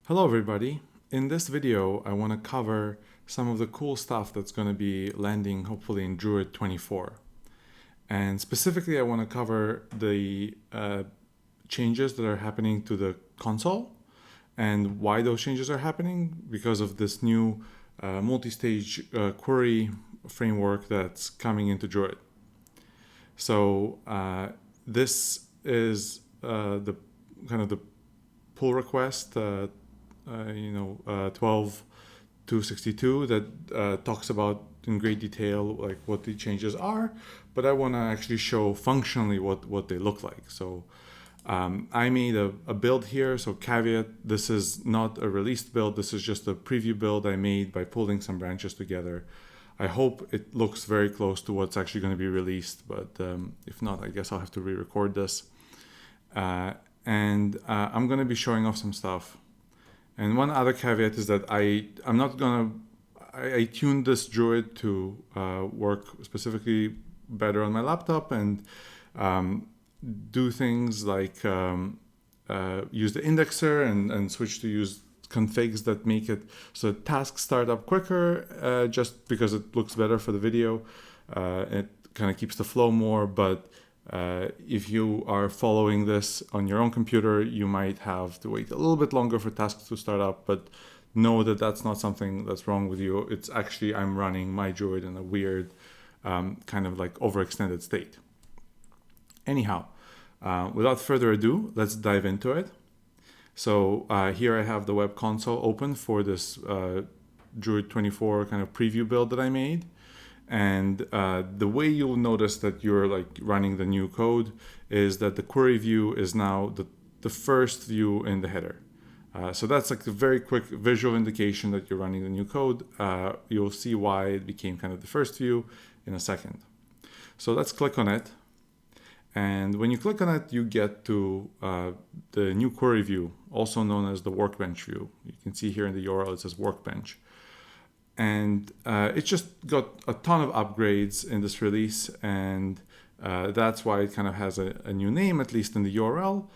Hello everybody. In this video, I want to cover some of the cool stuff that's going to be landing hopefully in Druid 24. And specifically, I want to cover the changes that are happening to the console and why those changes are happening because of this new multi-stage query framework that's coming into Druid. So this is the kind of the pull request 12.262 that talks about in great detail like what the changes are, but I want to actually show functionally what they look like. So I made a build here, so caveat, this is not a released build, this is just a preview build I made by pulling some branches together. I hope it looks very close to what's actually going to be released, but if not, I guess I'll have to re-record this. And I'm going to be showing off some stuff. And one other caveat is that I tuned this Druid to work specifically better on my laptop and do things like use the indexer and switch to use configs that make it so tasks start up quicker just because it looks better for the video. It kind of keeps the flow more, but if you are following this on your own computer, you might have to wait a little bit longer for tasks to start up, but know that that's not something that's wrong with you. It's actually, I'm running my Druid in a weird kind of like overextended state. Anyhow, without further ado, let's dive into it. So here I have the web console open for this Druid 24 kind of preview build that I made. And the way you'll notice that you're like running the new code is that the query view is now the first view in the header. So that's like a very quick visual indication that you're running the new code. You'll see why it became kind of the first view in a second. So let's click on it. And when you click on it, you get to the new query view, also known as the workbench view. You can see here in the URL, it says workbench. And it just got a ton of upgrades in this release, and that's why it kind of has a new name, at least in the URL.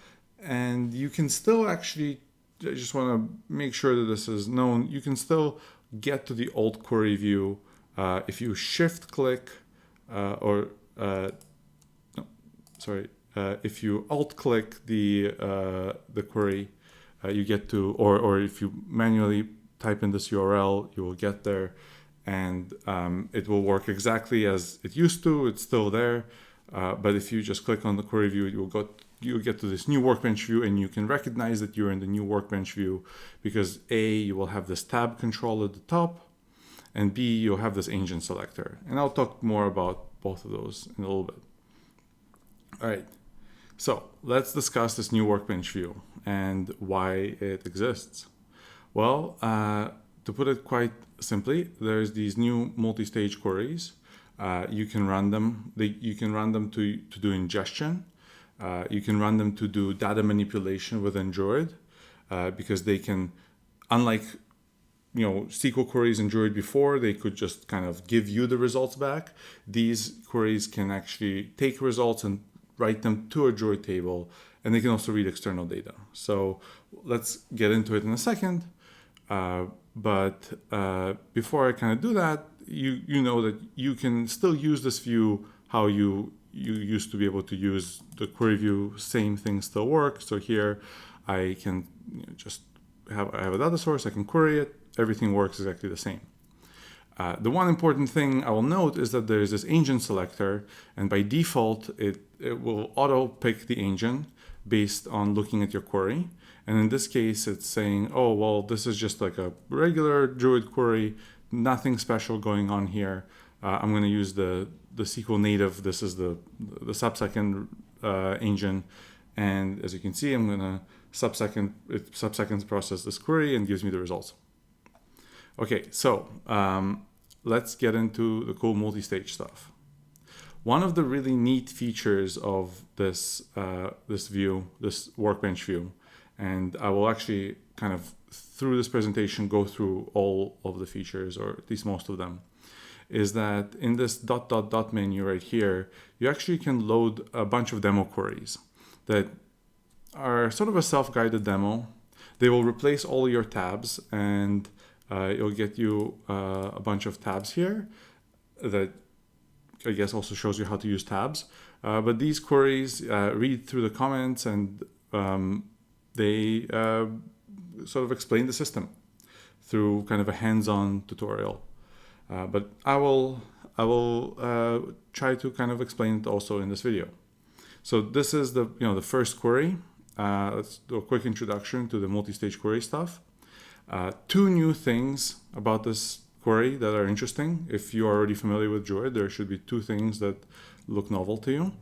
And you can still actually, I just want to make sure that this is known, you can still get to the old query view if you shift click if you alt click the query, you get to, or if you manually type in this URL, you will get there, and it will work exactly as it used to. It's still there, but if you just click on the query view, you'll get to this new workbench view, and you can recognize that you're in the new workbench view because A, you will have this tab control at the top, and B, you'll have this engine selector. And I'll talk more about both of those in a little bit. All right, so let's discuss this new workbench view and why it exists. Well, to put it quite simply, there's these new multi-stage queries. You can run them. You can run them to do ingestion. You can run them to do data manipulation within Druid, because they can, unlike SQL queries in Druid before, they could just kind of give you the results back. These queries can actually take results and write them to a Druid table, and they can also read external data. So let's get into it in a second. But before I kind of do that, you know that you can still use this view how you used to be able to use the query view. Same thing still works. So here I can just I have a data source, I can query it, everything works exactly the same. The one important thing I will note is that there is this engine selector, and by default it will auto pick the engine based on looking at your query. And in this case, it's saying, oh, well, this is just like a regular Druid query, nothing special going on here. I'm going to use the SQL native. This is the sub-second engine. And as you can see, I'm going to sub-seconds process this query and gives me the results. Okay, so let's get into the cool multi-stage stuff. One of the really neat features of this view, this workbench view, and I will actually kind of through this presentation go through all of the features, or at least most of them, is that in this ... menu right here, you actually can load a bunch of demo queries that are sort of a self-guided demo. They will replace all your tabs, and it'll get you a bunch of tabs here that I guess also shows you how to use tabs. But these queries read through the comments, and they sort of explain the system through kind of a hands-on tutorial. But I will try to kind of explain it also in this video. So this is the first query. Let's do a quick introduction to the multi-stage query stuff. Two new things about this query that are interesting. If you are already familiar with Druid, there should be two things that look novel to you.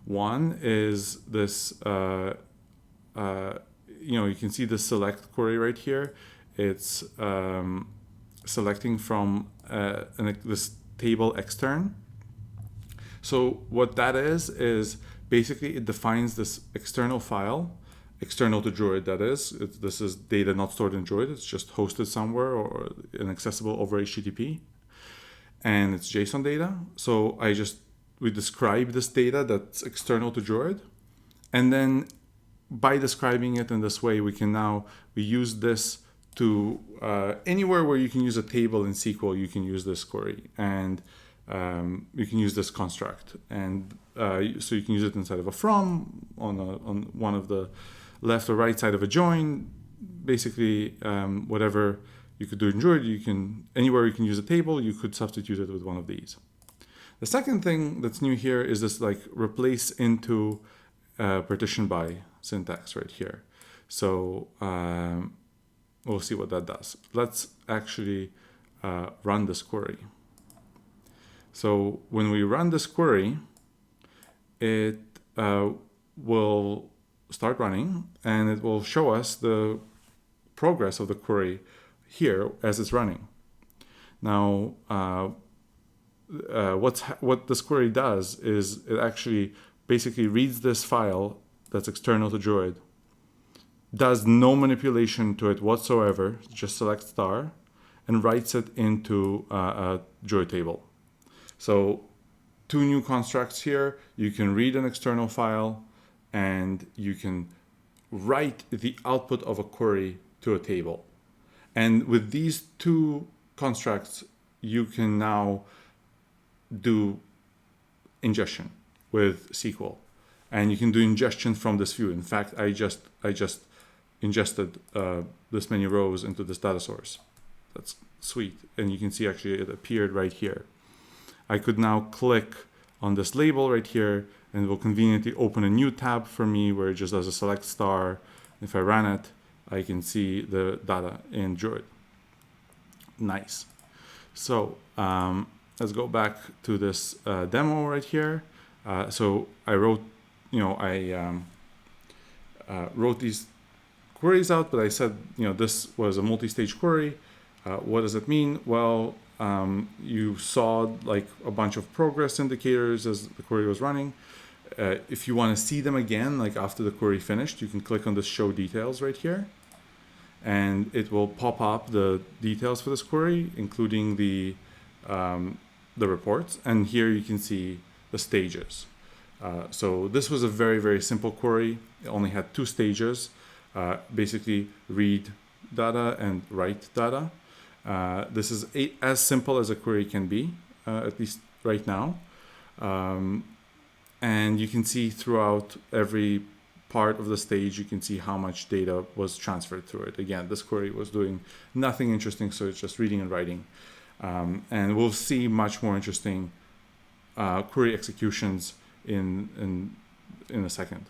One is this, you can see the select query right here. It's selecting from this table extern. So what that is basically it defines this external file, external to Druid, that is. This is data not stored in Druid. It's just hosted somewhere or inaccessible over HTTP. And it's JSON data. So we describe this data that's external to Druid. And then by describing it in this way, we use this to anywhere where you can use a table in SQL, you can use this query. And you can use this construct. And so you can use it inside of a from, on one of the left or right side of a join. Basically, whatever you could do in Druid, anywhere you can use a table, you could substitute it with one of these. The second thing that's new here is this replace into partition by syntax right here. So we'll see what that does. Let's actually run this query. So when we run this query, it will start running, and it will show us the progress of the query here as it's running. Now, what this query does is it actually basically reads this file that's external to Druid, does no manipulation to it whatsoever, just select star, and writes it into a Druid table. So two new constructs here. You can read an external file, and you can write the output of a query to a table. And with these two constructs, you can now do ingestion with SQL. And you can do ingestion from this view. In fact, I just ingested this many rows into this data source. That's sweet. And you can see actually it appeared right here. I could now click on this label right here, and it will conveniently open a new tab for me where it just does a select star. If I ran it, I can see the data in Druid. Nice. So let's go back to this demo right here. So I wrote, wrote these queries out, but I said, this was a multi-stage query. What does it mean? Well, you saw a bunch of progress indicators as the query was running. If you want to see them again, after the query finished, you can click on this show details right here, and it will pop up the details for this query, including the reports. And here you can see the stages. So this was a very, very simple query. It only had two stages, basically read data and write data. This is as simple as a query can be, at least right now. And you can see throughout every part of the stage, you can see how much data was transferred through it. Again, this query was doing nothing interesting, so it's just reading and writing. And we'll see much more interesting query executions in a second.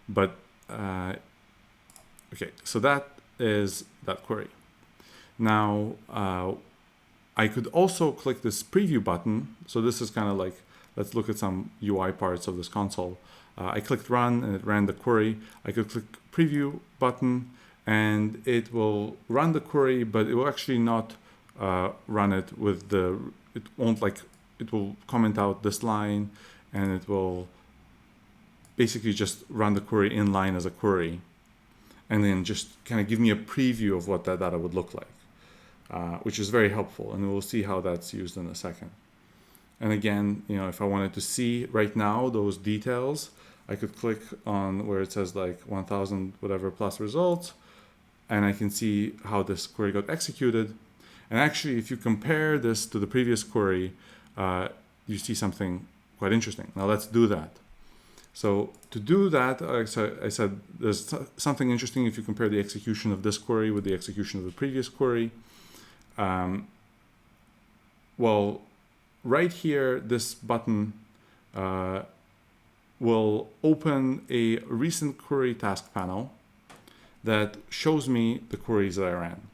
But okay, so that is that query. Now, I could also click this preview button. So this is kind of let's look at some UI parts of this console. I clicked run, and it ran the query. I could click preview button, and it will run the query, but it will actually not run it with it will comment out this line, and it will basically just run the query in line as a query, and then just kind of give me a preview of what that data would look like. Which is very helpful, and we'll see how that's used in a second. And again, if I wanted to see right now those details, I could click on where it says like 1000 whatever plus results, and I can see how this query got executed. And actually, if you compare this to the previous query, you see something quite interesting. Now let's do that. So to do that, I said there's something interesting if you compare the execution of this query with the execution of the previous query. Well, right here, this button will open a recent query task panel that shows me the queries that I ran.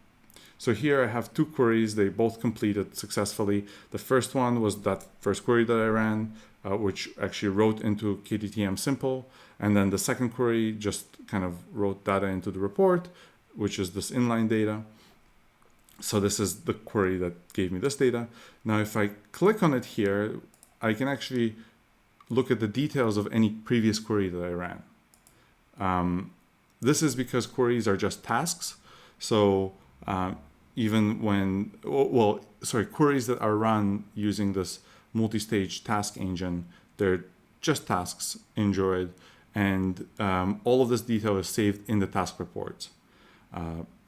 So here I have two queries. They both completed successfully. The first one was that first query that I ran, which actually wrote into KDTM simple. And then the second query just kind of wrote data into the report, which is this inline data. So this is the query that gave me this data. Now, if I click on it here, I can actually look at the details of any previous query that I ran. This is because queries are just tasks. So even when, queries that are run using this multi-stage task engine, they're just tasks in Druid, and all of this detail is saved in the task reports.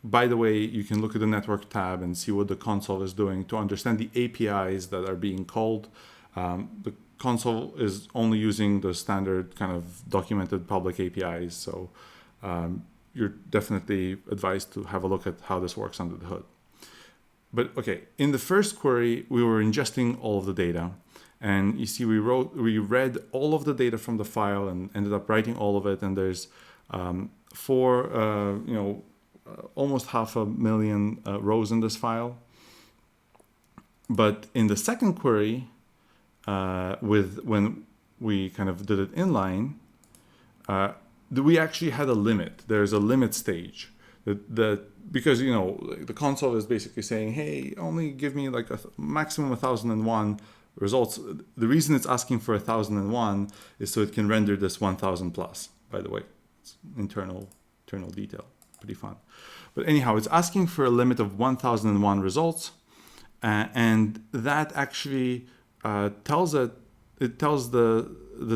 By the way, you can look at the network tab and see what the console is doing to understand the APIs that are being called. The console is only using the standard kind of documented public APIs, so you're definitely advised to have a look at how this works under the hood. But okay, in the first query, we were ingesting all of the data. And you see, we read all of the data from the file and ended up writing all of it. And there's almost 500,000 rows in this file. But in the second query, when we kind of did it inline, we actually had a limit. There's a limit stage because the console is basically saying, hey, only give me like a maximum 1001 results. The reason it's asking for 1001 is so it can render this 1000 plus. By the way, it's internal detail, pretty fun. But anyhow, it's asking for a limit of 1001 results, and that actually tells the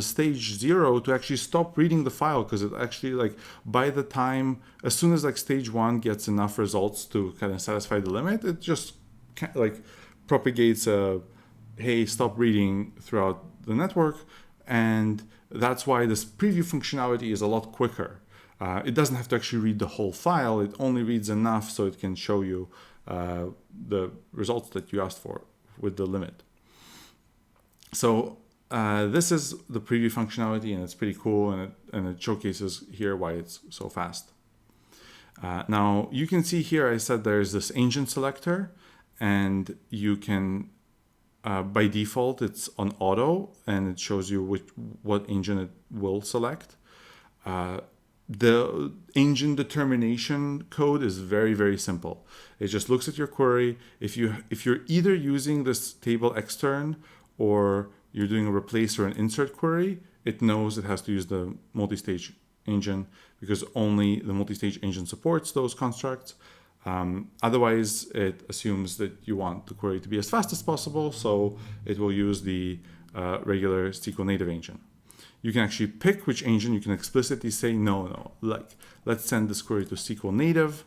stage 0 to actually stop reading the file, because it actually by the time, as soon as stage 1 gets enough results to kind of satisfy the limit, it just propagates a hey, stop reading throughout the network. And that's why this preview functionality is a lot quicker. It doesn't have to actually read the whole file. It only reads enough so it can show you the results that you asked for with the limit. So this is the preview functionality, and it's pretty cool, and it showcases here why it's so fast. Now you can see here, I said there's this engine selector, and you can, by default, it's on auto, and it shows you what engine it will select. The engine determination code is very, very simple. It just looks at your query. If you're either using this table extern or you're doing a replace or an insert query, it knows it has to use the multi-stage engine, because only the multi-stage engine supports those constructs. Otherwise, it assumes that you want the query to be as fast as possible, so it will use the regular SQL native engine. You can actually pick which engine. You can explicitly say, no, let's send this query to SQL native.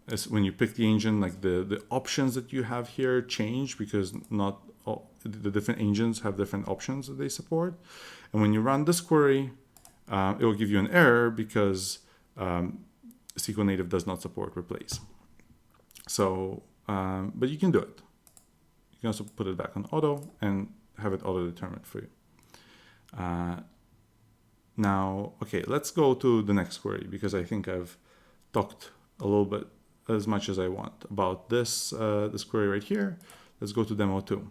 As when you pick the engine, the options that you have here change, because not all the different engines have different options that they support. And when you run this query, it will give you an error because SQL native does not support replace. So, but you can do it. You can also put it back on auto and have it auto-determined for you. Now, okay, let's go to the next query, because I think I've talked a little bit as much as I want about this query right here. Let's go to demo 2.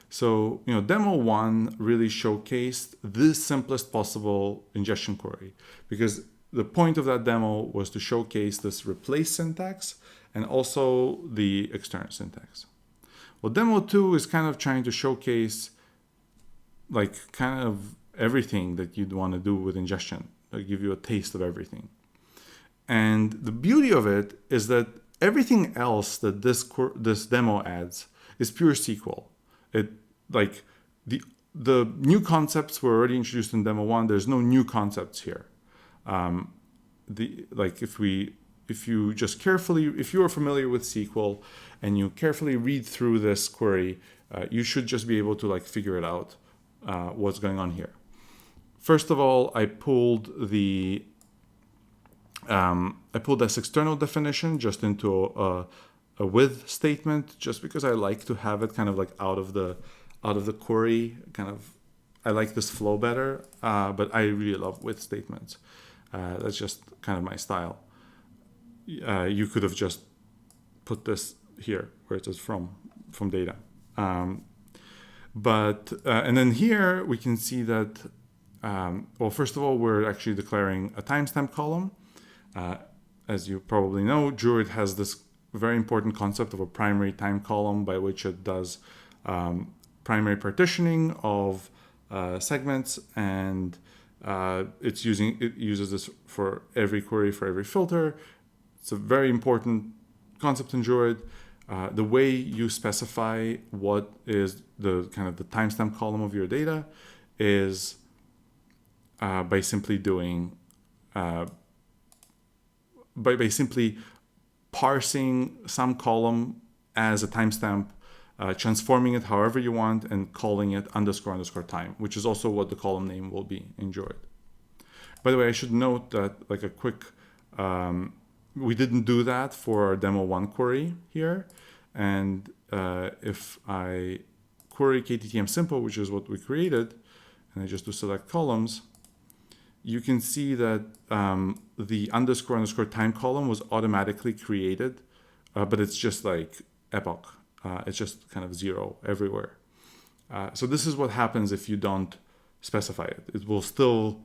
So, demo 1 really showcased the simplest possible ingestion query, because the point of that demo was to showcase this replace syntax and also the extern syntax. Well, demo 2 is kind of trying to showcase kind of everything that you'd want to do with ingestion, give you a taste of everything. And the beauty of it is that everything else that this demo adds is pure SQL. the new concepts were already introduced in demo 1. There's no new concepts here. If you just carefully, if you are familiar with SQL and you carefully read through this query, you should just be able to like figure it out, what's going on here. First of all, I pulled this external definition just into a with statement, just because I like to have it kind of like out of the query. Kind of, I like this flow better, but I really love with statements. That's just kind of my style. You could have just put this here where it says from data. And then here we can see that, well, first of all, we're actually declaring a timestamp column. As you probably know, Druid has this very important concept of a primary time column, by which it does primary partitioning of segments, and it uses this for every query, for every filter. It's a very important concept in Druid. The way you specify what is the kind of the timestamp column of your data is by simply doing by simply parsing some column as a timestamp, transforming it however you want, and calling it __time, which is also what the column name will be in Druid. By the way, I should note that like a quick, we didn't do that for our demo 1 query here. And if I query KTTM simple, which is what we created, and I just do select columns, you can see that the __time column was automatically created, but it's just like epoch. It's just kind of 0 everywhere. So this is what happens if you don't specify it. It will still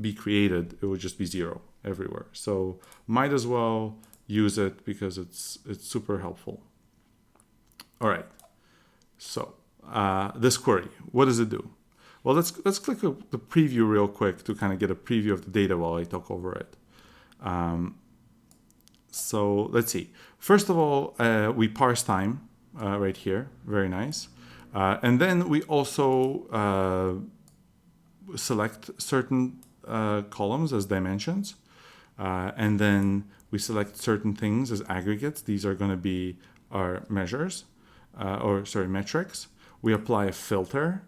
be created. It will just be 0 everywhere. So might as well use it because it's super helpful. All right. So this query, what does it do? Well, let's click the preview real quick to kind of get a preview of the data while I talk over it. So let's see. First of all, we parse time right here. Very nice. And then we also select certain columns as dimensions. And then we select certain things as aggregates. These are going to be our measures, metrics. We apply a filter,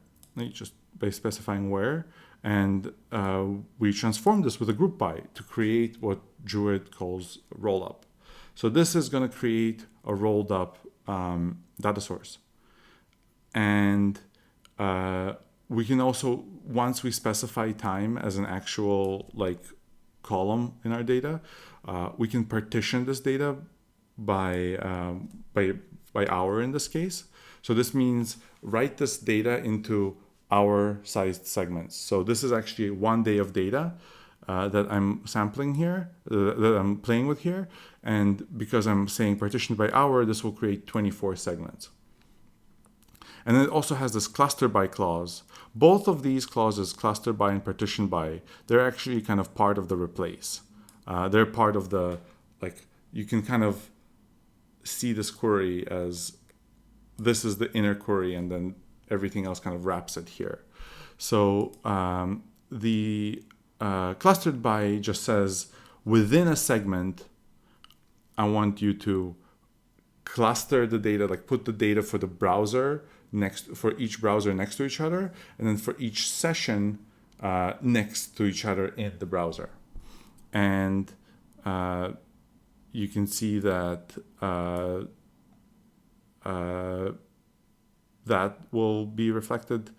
just by specifying where, and we transform this with a group by to create what Druid calls rollup. So this is going to create a rolled up data source. And we can also, once we specify time as an actual like column in our data, we can partition this data by hour in this case. So this means write this data into hour-sized segments. So this is actually 1 day of data that I'm sampling here, that I'm playing with here. And because I'm saying partitioned by hour, this will create 24 segments. And then it also has this cluster by clause. Both of these clauses, cluster by and partition by, they're actually kind of part of the replace. They're part of the, like, you can kind of see this query as this is the inner query, and then everything else kind of wraps it here. So the clustered by just says within a segment, I want you to cluster the data, like put the data for the browser for each browser next to each other, and then for each session next to each other in the browser. And you can see that that will be reflected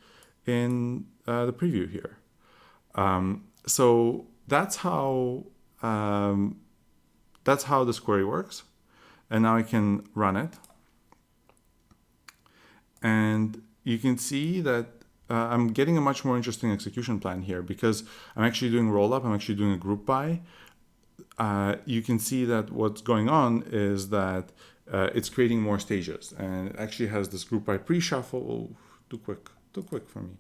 in the preview here. So that's how this query works. And now I can run it. And you can see that I'm getting a much more interesting execution plan here because I'm actually doing rollup, I'm actually doing a group by. You can see that what's going on is that it's creating more stages, and it actually has this group by pre-shuffle. Oh, too quick for me.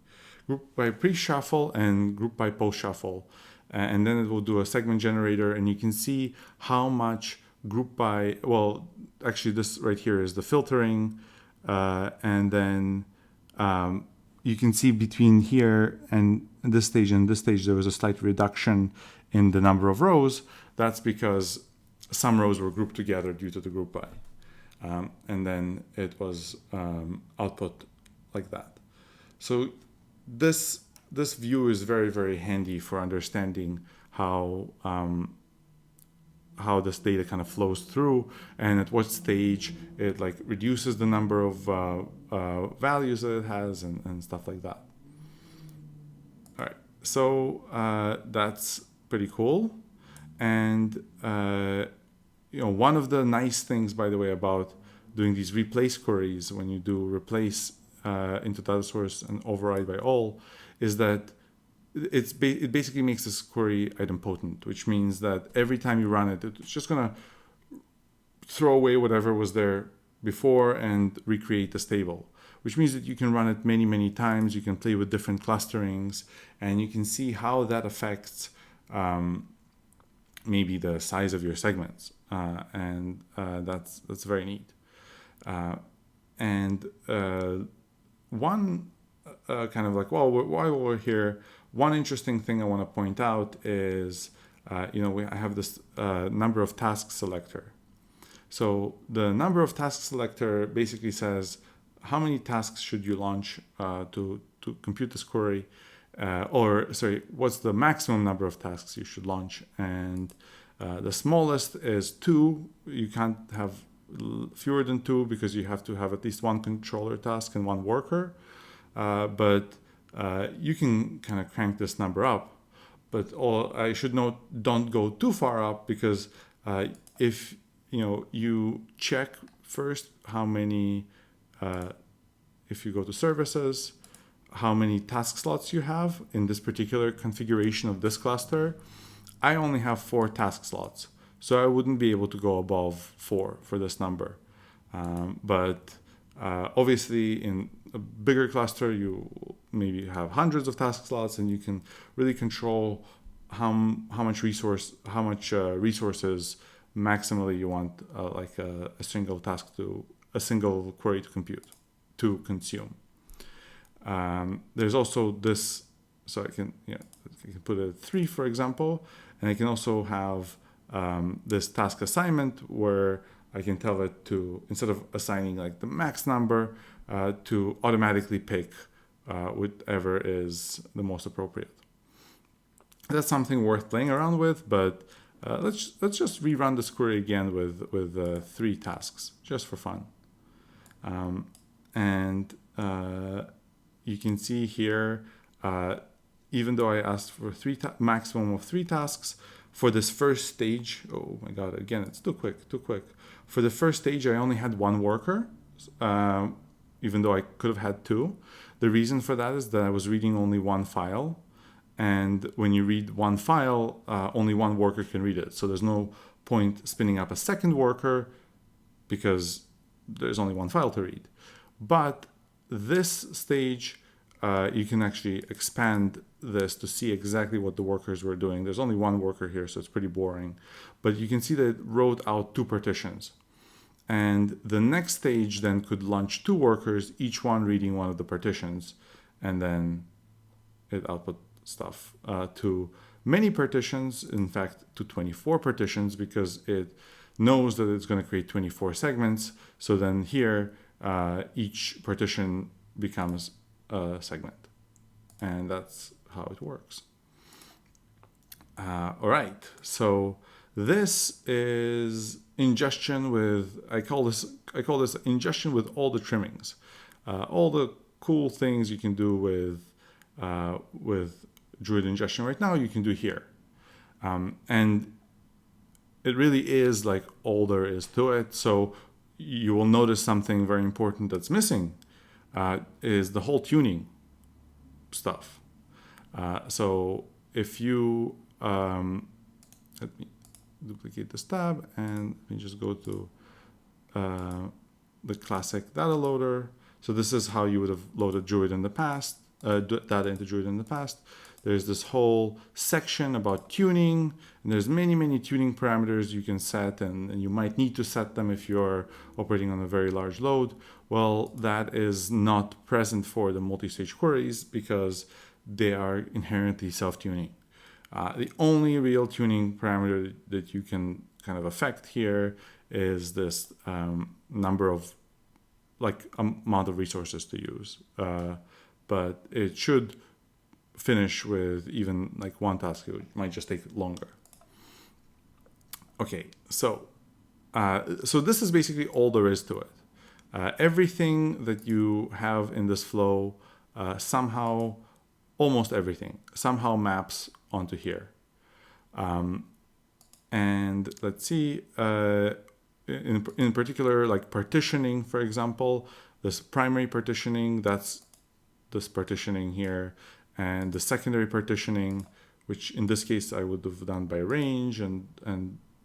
Group by pre-shuffle and group by post-shuffle. And then it will do a segment generator, and you can see how much group by, well, actually this right here is the filtering, and then you can see between here and this stage and this stage, there was a slight reduction in the number of rows. That's because some rows were grouped together due to the group by. And then it was output like that. So this view is very, very handy for understanding how this data kind of flows through, and at what stage it like reduces the number of values that it has, and stuff like that. All right, so that's pretty cool. And one of the nice things, by the way, about doing these replace queries, when you do replace into data source and override by all, is that it basically makes this query idempotent, which means that every time you run it, it's just going to throw away whatever was there before and recreate the stable, which means that you can run it many, many times. You can play with different clusterings, and you can see how that affects maybe the size of your segments, and that's very neat. One kind of like, well, while we're here, one interesting thing I want to point out is, I have this number of task selector. So the number of task selector basically says how many tasks should you launch to compute this query, what's the maximum number of tasks you should launch, and the smallest is 2. You can't have fewer than 2 because you have to have at least one controller task and one worker. But you can kind of crank this number up. But I should note, don't go too far up, because if you check first how many, if you go to services, how many task slots you have in this particular configuration of this cluster. I only have 4 task slots, so I wouldn't be able to go above 4 for this number. But obviously in a bigger cluster, you maybe have hundreds of task slots, and you can really control how much resources maximally you want, like a single query to consume. There's also this, so I can put a 3, for example, and I can also have this task assignment where I can tell it to, instead of assigning like the max number, to automatically pick whichever is the most appropriate. That's something worth playing around with, but let's just rerun this query again with 3 tasks, just for fun. You can see here, even though I asked for maximum of 3 tasks, for this first stage, oh my god, again, it's too quick. For the first stage, I only had 1 worker, even though I could have had 2. The reason for that is that I was reading only 1 file. And when you read 1 file, only 1 worker can read it. So there's no point spinning up a second worker because there's only 1 file to read. But this stage, you can actually expand this to see exactly what the workers were doing. There's only 1 worker here, so it's pretty boring. But you can see that it wrote out 2 partitions. And the next stage then could launch 2 workers, each one reading one of the partitions, and then it output stuff to many partitions, in fact to 24 partitions, because it knows that it's going to create 24 segments. So then here, each partition becomes a segment, and that's how it works. All right, so this is ingestion with, I call this ingestion with all the trimmings, all the cool things you can do with Druid ingestion right now, you can do here. And it really is like all there is to it. So you will notice something very important that's missing, is the whole tuning stuff. So if you, let me duplicate this tab and let me just go to the classic data loader. So this is how you would have loaded Druid in the past. data into Druid in the past, there's this whole section about tuning, and there's many tuning parameters you can set, and you might need to set them if you're operating on a very large load. Well, that is not present for the multi-stage queries because they are inherently self-tuning. The only real tuning parameter that you can kind of affect here is this number of, like, amount of resources to use. But it should finish with even like one task. It might just take longer. Okay, so this is basically all there is to it. Everything that you have in this flow somehow, almost everything, somehow maps onto here. And let's see, in particular, like partitioning, for example, this primary partitioning, that's this partitioning here, and the secondary partitioning, which in this case I would have done by range and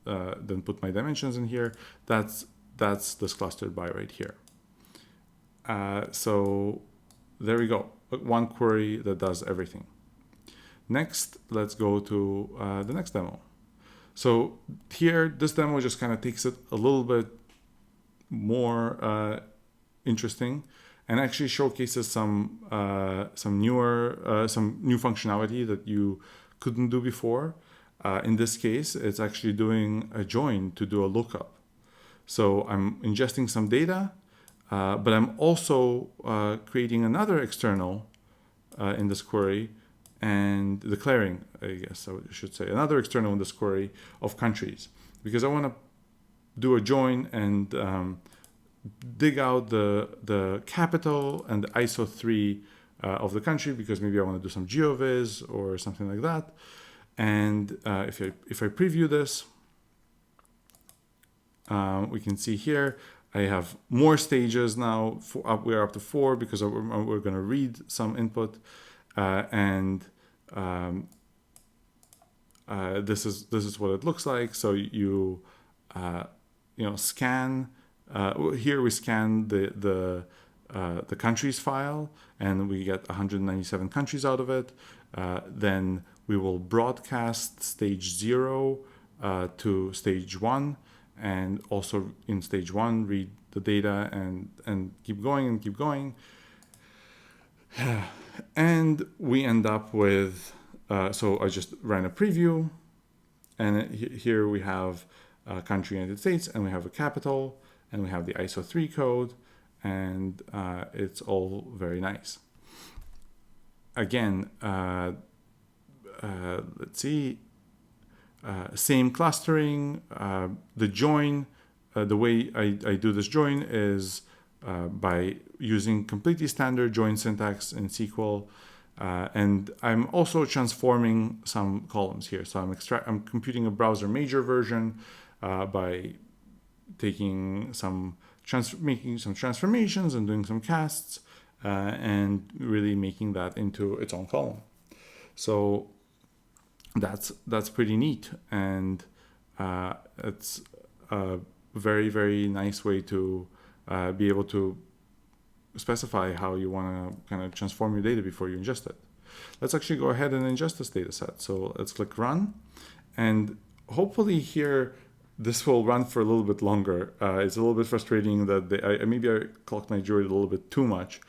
then put my dimensions in here. That's this clustered by right here. So there we go, one query that does everything. Next, let's go to the next demo. So here, this demo just kind of takes it a little bit more interesting, and actually showcases some new functionality that you couldn't do before. In this case, it's actually doing a join to do a lookup. So I'm ingesting some data, but I'm also creating another external in this query and declaring, I guess I should say, another external in this query of countries, because I want to do a join and dig out the capital and the ISO 3 of the country, because maybe I want to do some GeoVis or something like that. And if I preview this, we can see here I have more stages now. We're up to 4 because we're going to read some input, and this is what it looks like. So you scan. Here we scan the countries file, and we get 197 countries out of it. Then we will broadcast stage 0 to stage 1, and also in stage 1 read the data and keep going and keep going. And we end up with, so I just ran a preview, and here we have country United States, and we have a capital, and we have the ISO 3 code, and it's all very nice. Again, let's see, same clustering. The join, the way I do this join is by using completely standard join syntax in SQL, and I'm also transforming some columns here. So I'm computing a browser major version by taking making some transformations and doing some casts, and really making that into its own column. So that's pretty neat, and it's a very nice way to be able to specify how you want to kind of transform your data before you ingest it. Let's actually go ahead and ingest this data set. So let's click run, and hopefully here this will run for a little bit longer. It's a little bit frustrating that maybe I clocked my Druid a little bit too much,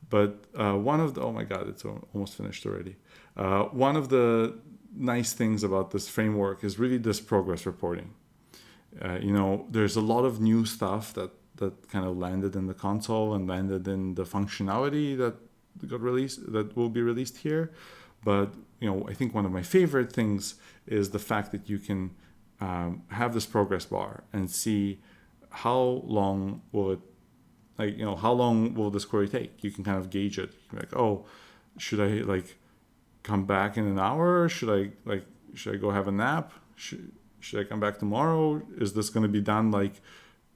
but one of the, oh my god, it's almost finished already. One of the nice things about this framework is really this progress reporting. There's a lot of new stuff that kind of landed in the console and landed in the functionality that got released, that will be released here. But I think one of my favorite things is the fact that you can have this progress bar and see how long will it, how long will this query take? You can kind of gauge it. You're like, oh, should I come back in an hour? Should I go have a nap? Should I come back tomorrow? Is this going to be done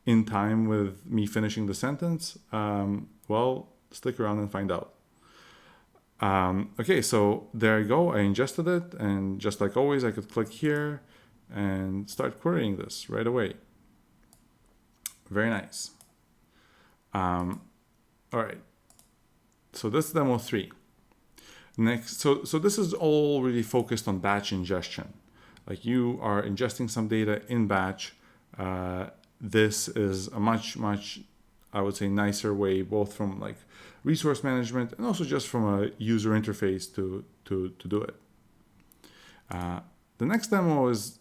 in time with me finishing the sentence? Well, stick around and find out. Okay, so there you go. I ingested it, and just like always, I could click here and start querying this right away. Very nice. All right. So that's demo 3. Next, so this is all really focused on batch ingestion. Like you are ingesting some data in batch. This is a much, I would say, nicer way, both from like resource management and also just from a user interface to do it. The next demo is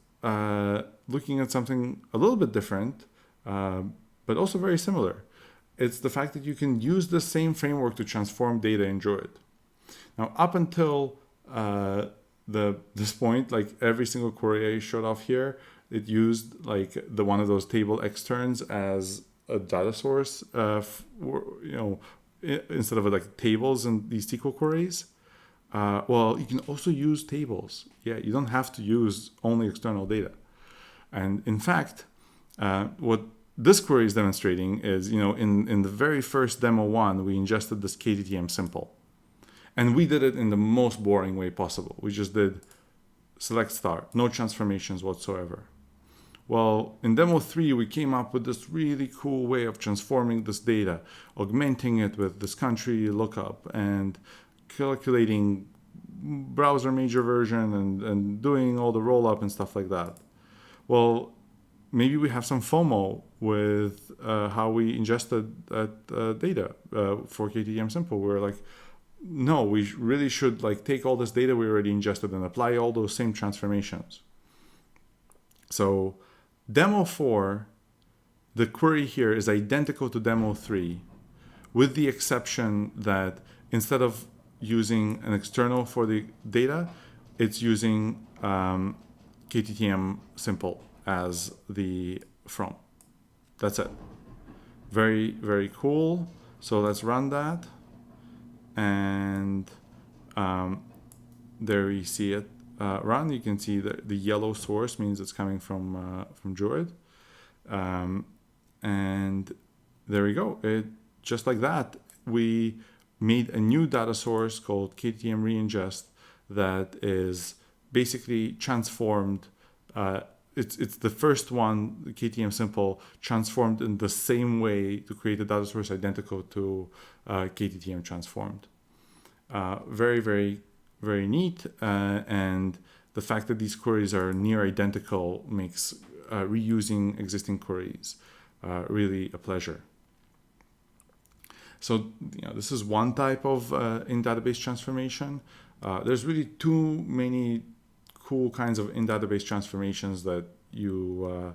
looking at something a little bit different, but also very similar. It's the fact that you can use the same framework to transform data in Druid. Now, up until this point, like every single query I showed off here, it used like one of those table externs as a data source, instead of like tables and these SQL queries. Well, you can also use tables. Yeah, you don't have to use only external data. And in fact, what this query is demonstrating is, in the very first demo one, we ingested this KTTM simple. And we did it in the most boring way possible. We just did select star, no transformations whatsoever. Well, in demo 3, we came up with this really cool way of transforming this data, augmenting it with this country lookup and calculating browser major version and doing all the roll-up and stuff like that. Well, maybe we have some FOMO with how we ingested that data for KTTM simple. We're like, no, we really should like take all this data we already ingested and apply all those same transformations. So demo 4, the query here is identical to demo 3, with the exception that instead of using an external for the data, it's using KTTM simple as the from. That's it. Very, very cool. So let's run that. And there we see it run. You can see that the yellow source means it's coming from Druid. And there we go. Just like that, we made a new data source called KTTM reingest that is basically transformed. It's the first one, the KTTM simple, transformed in the same way to create a data source identical to KTTM transformed. Very, very, very neat. And the fact that these queries are near identical makes reusing existing queries really a pleasure. So this is one type of in-database transformation. There's really too many cool kinds of in-database transformations that you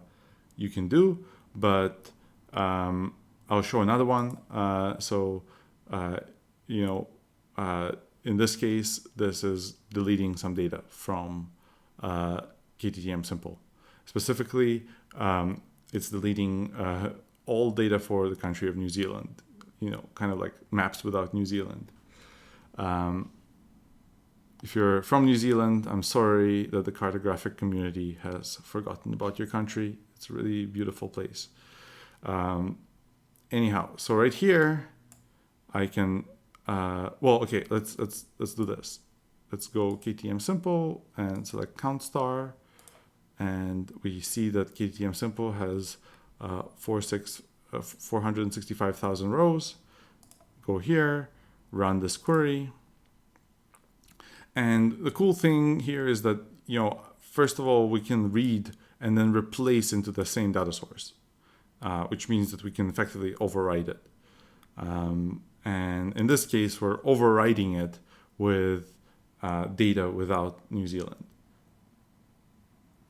can do, but I'll show another one. In this case, this is deleting some data from KTTM simple. Specifically, it's deleting all data for the country of New Zealand. Kind of like maps without New Zealand. If you're from New Zealand, I'm sorry that the cartographic community has forgotten about your country. It's a really beautiful place. Anyhow, so right here, I can. Let's do this. Let's go KTM simple and select count star, and we see that KTM simple has 465,000 rows. Go here, run this query. And the cool thing here is that, first of all, we can read and then replace into the same data source, which means that we can effectively override it. And in this case, we're overriding it with data without New Zealand.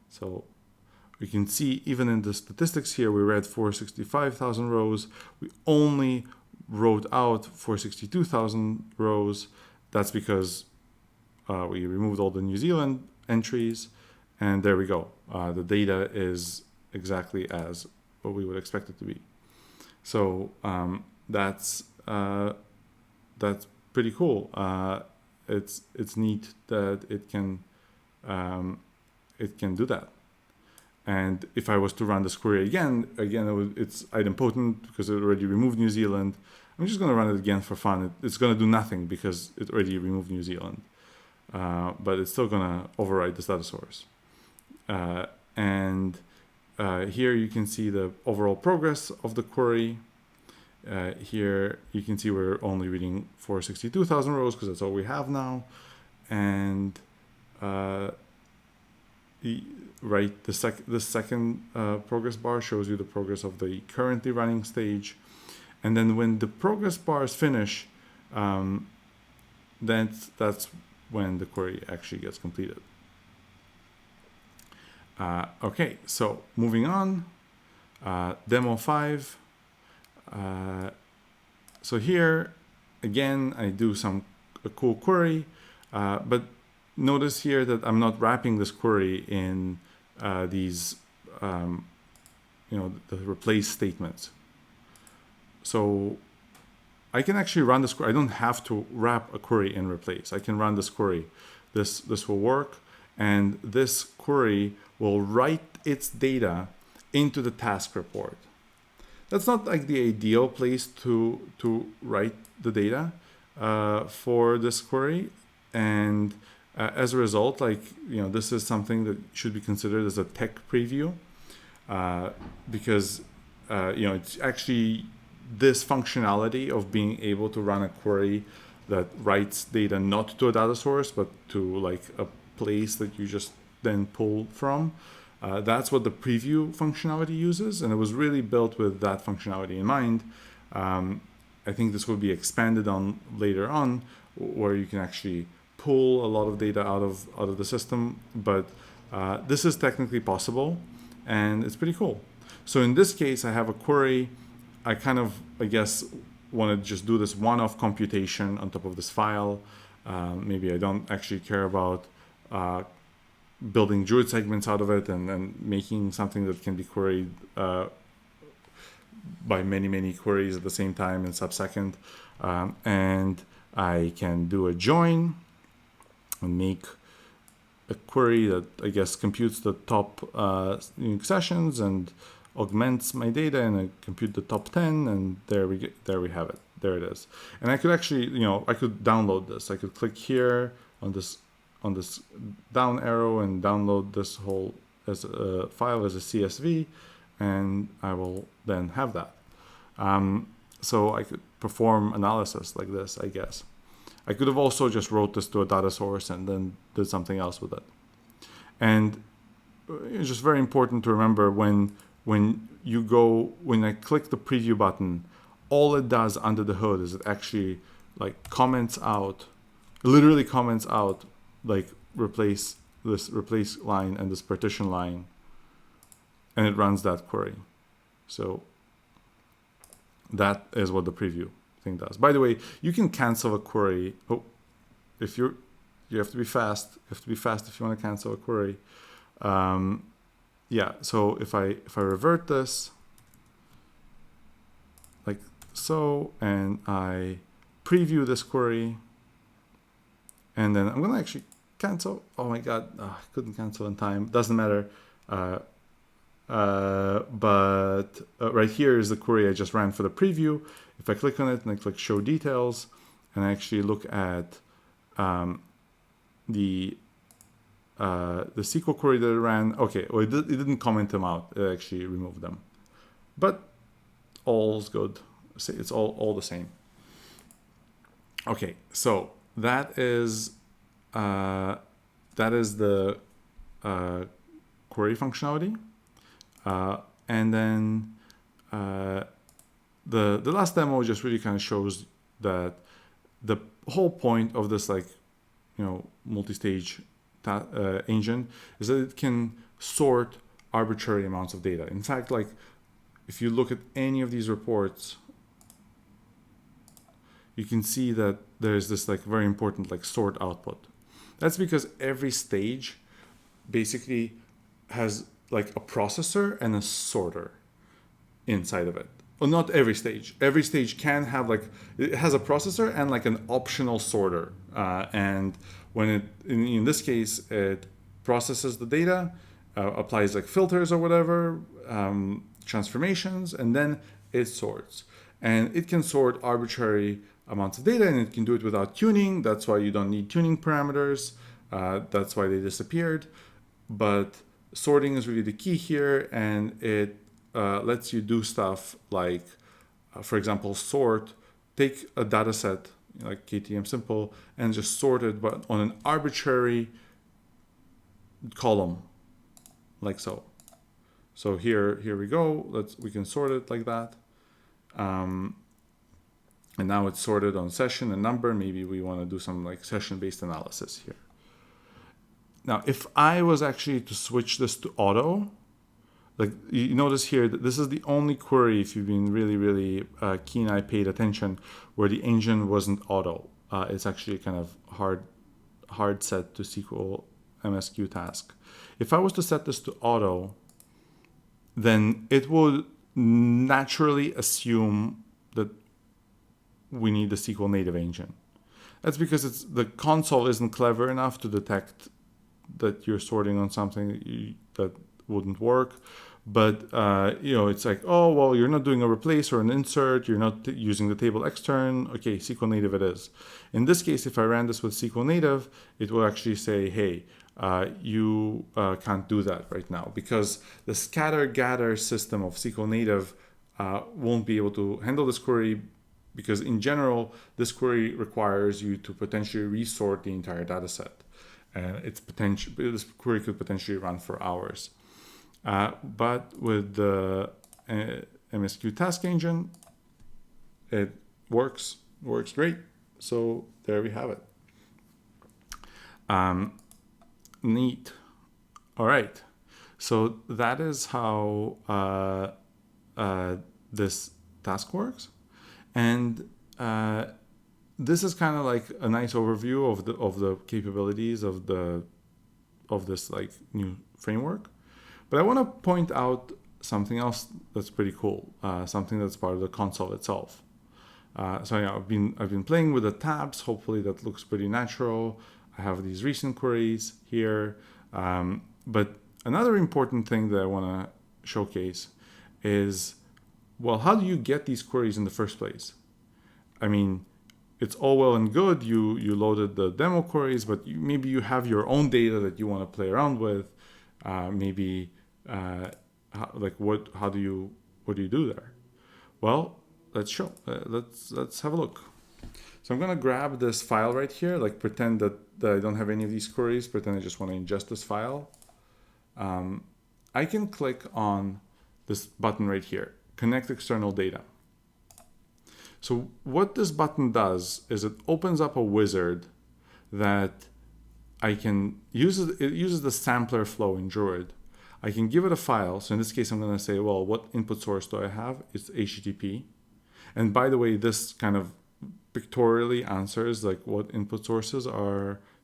So we can see even in the statistics here, we read 465,000 rows. We only wrote out 462,000 rows. That's because we removed all the New Zealand entries. And there we go. The data is exactly as what we would expect it to be. So that's pretty cool. It's neat that it can do that. And if I was to run this query again, it's idempotent because it already removed New Zealand. I'm just going to run it again for fun. It's going to do nothing because it already removed New Zealand. But it's still going to override this data source. Here you can see the overall progress of the query. Here you can see we're only reading 462,000 rows because that's all we have now. And the second progress bar shows you the progress of the currently running stage. And then when the progress bars finish, that's when the query actually gets completed. Okay, so moving on, demo 5. So here, again, I do a cool query, but notice here that I'm not wrapping this query in these, the replace statements. So I can actually run this query. I don't have to wrap a query in replace. I can run this query. This will work, and this query will write its data into the task report. That's not like the ideal place to write the data for this query, and as a result, this is something that should be considered as a tech preview, because it's actually this functionality of being able to run a query that writes data not to a data source but to like a place that you just then pull from. That's what the preview functionality uses, and it was really built with that functionality in mind. I think this will be expanded on later on, where you can actually pull a lot of data out of the system, but this is technically possible, and it's pretty cool. So in this case, I have a query. I guess, want to just do this one-off computation on top of this file. Maybe I don't actually care about building Druid segments out of it and making something that can be queried by many queries at the same time in sub-second. And I can do a join and make a query that I guess computes the top sessions and augments my data, and I compute the top 10, and there we have it. There it is. And I could actually, I could download this. I could click here on this down arrow and download this whole as a file as a CSV, and I will then have that. So I could perform analysis like this, I guess. I could have also just wrote this to a data source and then did something else with it. And it's just very important to remember when I click the preview button, all it does under the hood is it actually literally comments out replace line and this partition line, and it runs that query. So that is what the preview thing does. By the way, you can cancel a query. If you have to be fast. You have to be fast if you want to cancel a query. Yeah, so if I revert this like so, and I preview this query, and then I'm gonna actually cancel. Oh my god, I couldn't cancel in time. Doesn't matter. But right here is the query I just ran for the preview. If I click on it and I click show details, and I actually look at the SQL query that it ran, okay, well, it didn't comment them out. It actually removed them. But all's good. It's all the same. Okay, so that is the query functionality. And then the last demo just really kind of shows that the whole point of this multi-stage engine is that it can sort arbitrary amounts of data. In fact, if you look at any of these reports, you can see that there's this very important sort output. That's because every stage basically has a processor and a sorter inside of it. Well, not every stage. Every stage can have it has a processor and an optional sorter. And when it, in this case, it processes the data, applies filters or whatever, transformations, and then it sorts. And it can sort arbitrary amounts of data, and it can do it without tuning. That's why you don't need tuning parameters. That's why they disappeared. But sorting is really the key here, and it lets you do stuff like for example, sort, take a data set like KTM simple and just sort it, but on an arbitrary column, like so. So here we go. We can sort it like that. And now it's sorted on session and number. Maybe we want to do some like session-based analysis here. Now, if I was actually to switch this to auto, like you notice here that this is the only query, if you've been really keen-eye paid attention, where the engine wasn't auto. It's actually kind of hard set to SQL MSQ task. If I was to set this to auto, then it would naturally assume that we need the SQL native engine. That's because the console isn't clever enough to detect that you're sorting on something that wouldn't work. But it's like, oh, well, you're not doing a replace or an insert. You're not using the table extern. Okay, SQL native it is. In this case, if I ran this with SQL native, it will actually say, hey, you can't do that right now, because the scatter-gather system of SQL native won't be able to handle this query, because in general, this query requires you to potentially resort the entire data set. This query could potentially run for hours. But with the MSQ task engine, it works great. So there we have it. Neat. All right. So that is how this task works. And this is kind of like a nice overview of the capabilities of this like new framework. But I want to point out something else that's pretty cool, something that's part of the console itself. I've been playing with the tabs. Hopefully that looks pretty natural. I have these recent queries here. But another important thing that I want to showcase is, well, how do you get these queries in the first place? I mean, it's all well and good. You loaded the demo queries, but maybe you have your own data that you want to play around with. What do you do there? Well, let's have a look. So I'm gonna grab this file right here, like pretend that I don't have any of these queries, pretend I just want to ingest this file. I can click on this button right here, connect external data. So what this button does is it opens up a wizard that I can use. It uses the sampler flow in Druid. I can give it a file. So in this case, I'm going to say, well, what input source do I have? It's HTTP. And by the way, this kind of pictorially answers like what input sources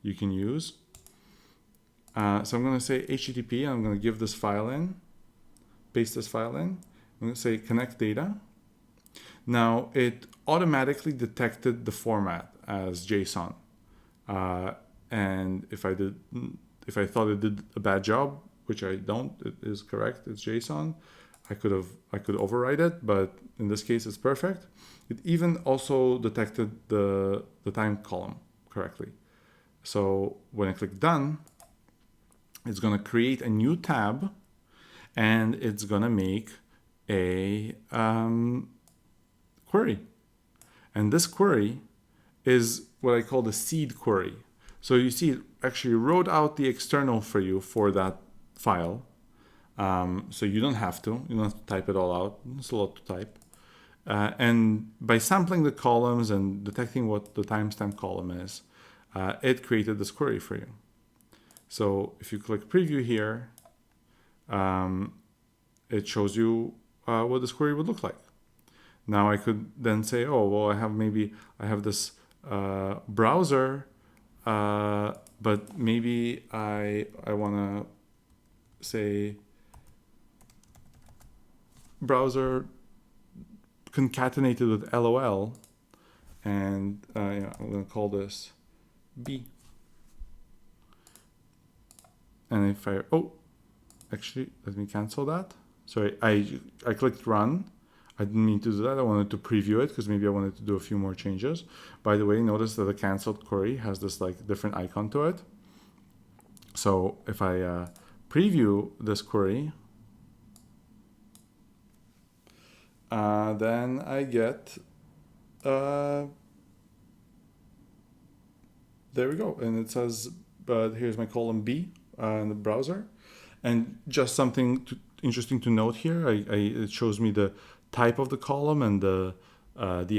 you can use. So I'm going to say HTTP, and I'm going to give this file in, paste this file in. I'm going to say connect data. Now it automatically detected the format as JSON. And if I thought it did a bad job, which I don't, it is correct, it's JSON. I could override it, but in this case it's perfect. It even also detected the time column correctly. So when I click done, it's gonna create a new tab, and it's gonna make a query. And this query is what I call the seed query. So you see, it actually wrote out the external for you for that file. So you don't have to type it all out. It's a lot to type. And by sampling the columns and detecting what the timestamp column is, it created this query for you. So if you click preview here, it shows you what this query would look like. Now I could then say, oh, well, I have this browser, but maybe I want to say browser concatenated with LOL, and I'm going to call this B. And if actually, let me cancel that. Sorry, I clicked run. I didn't mean to do that. I wanted to preview it because maybe I wanted to do a few more changes. By the way, notice that the canceled query has this like different icon to it. So if I preview this query, then I get, there we go. And it says, here's my column B in the browser. And just something interesting to note here, it shows me the type of the column and the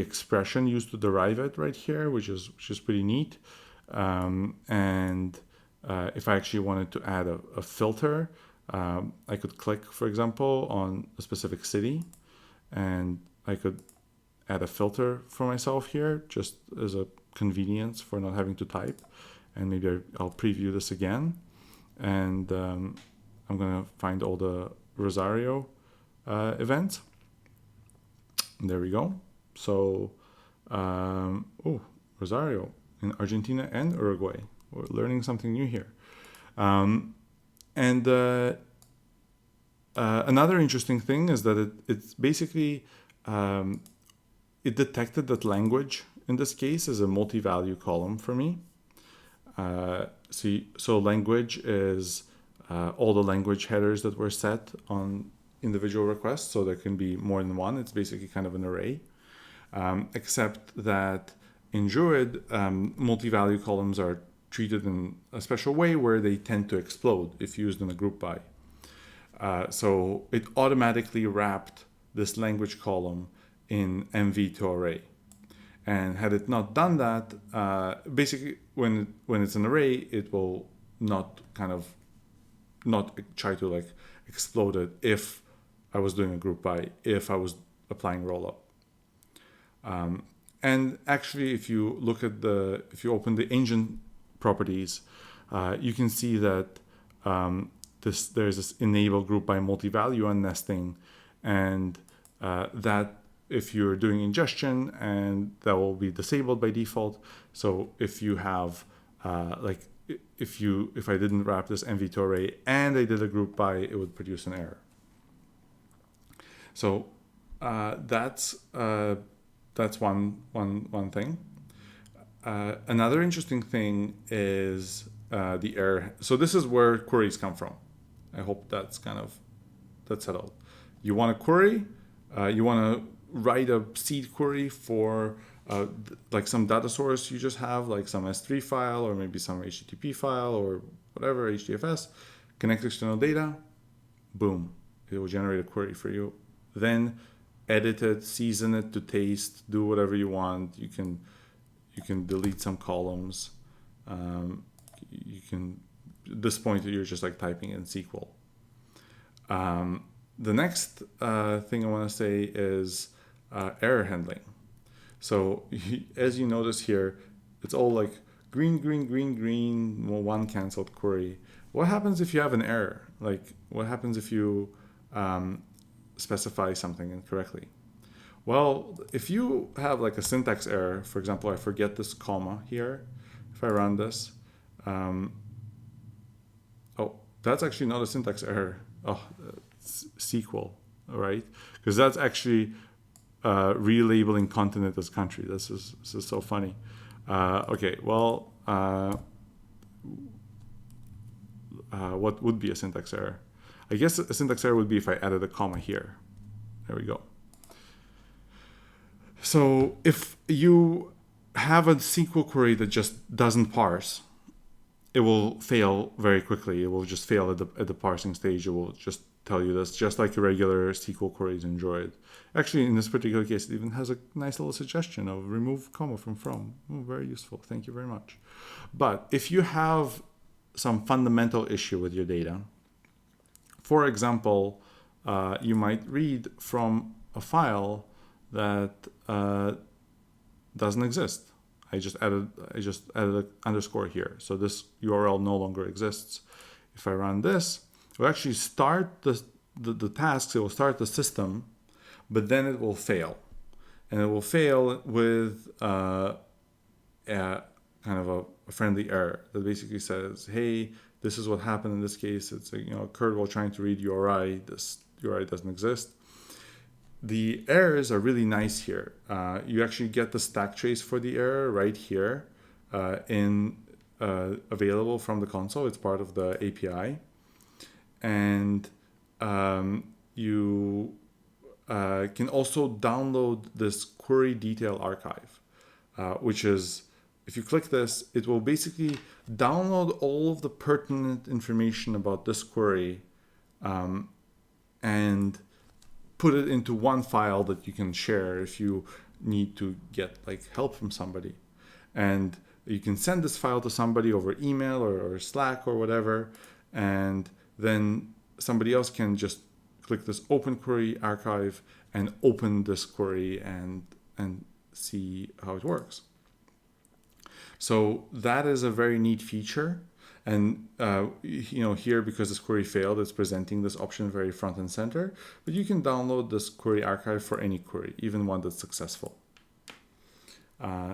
expression used to derive it right here, which is pretty neat. And if I actually wanted to add a filter, I could click, for example, on a specific city, and I could add a filter for myself here, just as a convenience for not having to type. And maybe I'll preview this again, and I'm gonna find all the Rosario events. And there we go. So, Rosario in Argentina and Uruguay. We're learning something new here. Another interesting thing is that it's basically, it detected that language in this case is a multi-value column for me. So language is all the language headers that were set on individual requests. So there can be more than one. It's basically kind of an array. Except that in Druid, multi-value columns are treated in a special way where they tend to explode if used in a group by. So it automatically wrapped this language column in MV to array. And had it not done that, basically when it's an array, it will not try to like explode it if I was doing a group by, if I was applying rollup. And actually, if you look at if you open the engine properties, you can see that there's this enable group by multi-value on nesting, and that if you're doing ingestion, and that will be disabled by default. So if you have if I didn't wrap this MV to array and I did a group by, it would produce an error. So that's one thing. Another interesting thing is the error. So this is where queries come from. I hope that's settled. You want a query, you want to write a seed query for like some data source you just have, like some S3 file or maybe some HTTP file or whatever, HDFS, connect external data, boom, it will generate a query for you. Then edit it, season it to taste, do whatever you want. You can delete some columns. At this point, you're just like typing in SQL. The next thing I want to say is error handling. So as you notice here, it's all like green, green, green, green, one canceled query. What happens if you have an error? Like what happens if you specify something incorrectly? Well, if you have like a syntax error, for example, I forget this comma here. If I run this, that's actually not a syntax error. It's SQL, all right? Because that's actually relabeling continent as country. This is so funny. Okay, well, what would be a syntax error? I guess a syntax error would be if I added a comma here. There we go. So if you have a SQL query that just doesn't parse, it will fail very quickly. It will just fail at the parsing stage. It will just tell you this, just like regular SQL queries in Druid. Actually, in this particular case, it even has a nice little suggestion of remove comma from. Very useful. Thank you very much. But if you have some fundamental issue with your data, for example, you might read from a file that doesn't exist. I just added an underscore here. So this URL no longer exists. If I run this, it will actually start the tasks, it will start the system, but then it will fail. And it will fail with kind of a friendly error that basically says, hey, this is what happened in this case. It's occurred while trying to read URI. This URI doesn't exist. The errors are really nice here. You actually get the stack trace for the error right here available from the console. It's part of the API. And you can also download this query detail archive, which is, if you click this, it will basically download all of the pertinent information about this query and put it into one file that you can share if you need to get like help from somebody. And you can send this file to somebody over email or Slack or whatever, and then somebody else can just click this open query archive and open this query and see how it works. So that is a very neat feature. And here, because this query failed, it's presenting this option very front and center. But you can download this query archive for any query, even one that's successful.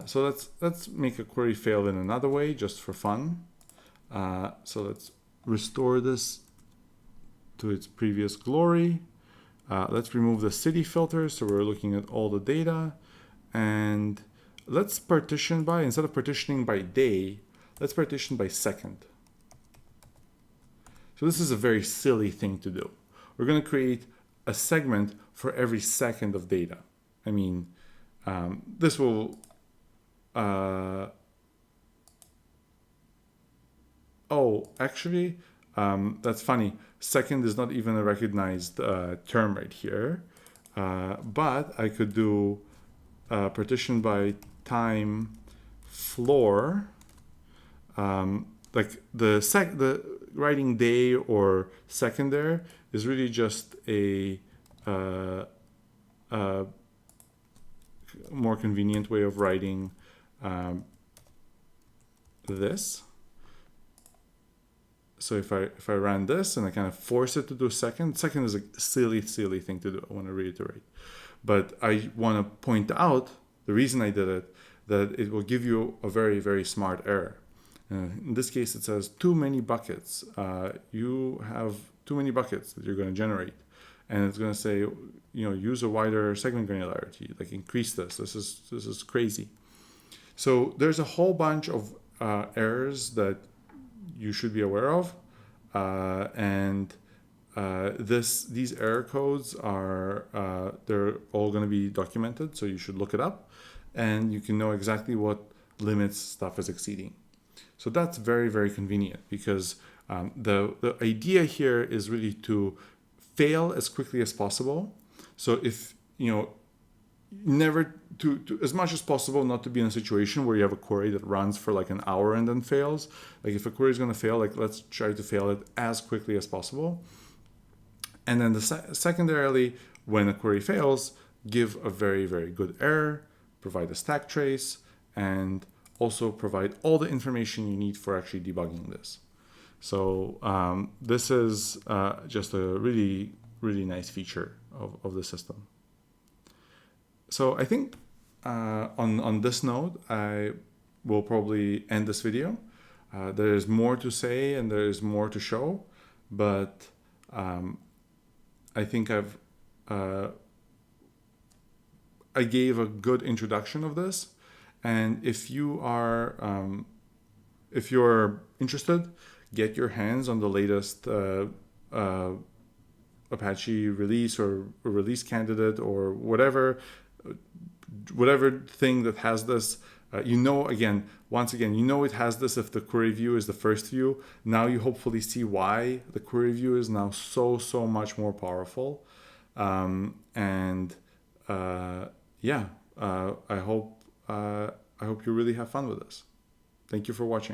So let's make a query fail in another way, just for fun. So let's restore this to its previous glory. Let's remove the city filter, so we're looking at all the data. And let's partition by, instead of partitioning by day, let's partition by second. So this is a very silly thing to do. We're going to create a segment for every second of data. I mean, this will... oh, actually, that's funny. Second is not even a recognized term right here. But I could do partition by time floor. Like the writing day or second there is really just a more convenient way of writing this. So if I ran this and I kind of force it to do second is a silly thing to do. I want to reiterate, but I want to point out the reason I did it, that it will give you a very smart error. In this case, it says too many buckets. You have too many buckets that you're going to generate, and it's going to say, use a wider segment granularity, like increase this. This is crazy. So there's a whole bunch of errors that you should be aware of, and these error codes are they're all going to be documented, so you should look it up, and you can know exactly what limits stuff is exceeding. So that's very convenient, because the idea here is really to fail as quickly as possible. So if never to as much as possible not to be in a situation where you have a query that runs for like an hour and then fails. Like if a query is going to fail, like let's try to fail it as quickly as possible. And then secondarily, when a query fails, give a very good error, provide a stack trace, and also provide all the information you need for actually debugging this. So this is just a really nice feature of the system. So I think on this note, I will probably end this video. There is more to say and there is more to show, but I think I gave a good introduction of this. And if you're interested, get your hands on the latest Apache release or release candidate or whatever thing that has this. Once again, it has this if the query view is the first view. Now you hopefully see why the query view is now so much more powerful. I hope you really have fun with this. Thank you for watching.